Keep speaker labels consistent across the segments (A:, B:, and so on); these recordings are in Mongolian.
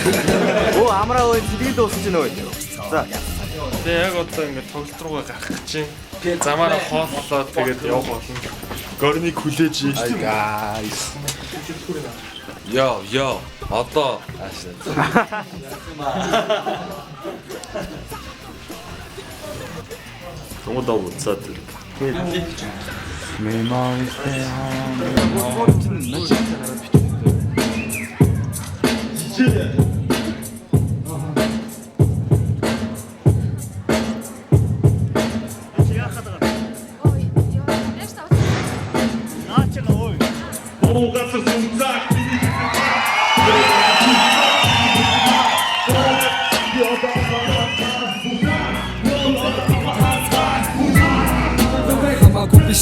A: Оо амраа ой тэгээд дуусч гинэ үү? За.
B: Тэгээ яг одоо ингээд тоглолт руугаа гарах гэж чинь. Замаараа хооллоод тэгээд явах болно. Горныг хүлээж ийж.
C: Guys. Yo, одоо
B: Томодоо уцаад.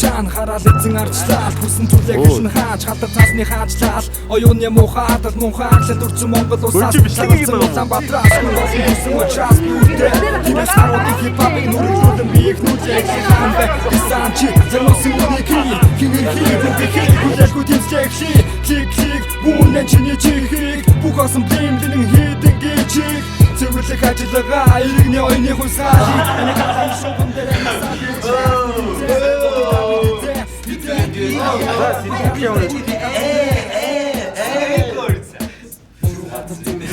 D: Шан хараад эзэн арчлаа хүсэн түлээ гişн хааж хатар цаасны хаажлаа оюуны мухаадал мунхаадлал дурцсан Монгол улсаас Улаанбаатараас хүсэн учраас нүдээ тиймээс харуудын хипхопыг нүрэлдүүлэн биеийг нүлээ хаан бай санчи зэрнусын үнийг хин хүлээлгүй тэмцэхи клик бүнэн чиний чихийг бүх осон блимлэн хийдэг гэж цэвэрлэх ажиллагаа иргэний ойны хусаа энэ хатан шоунд дээр
E: Thank you.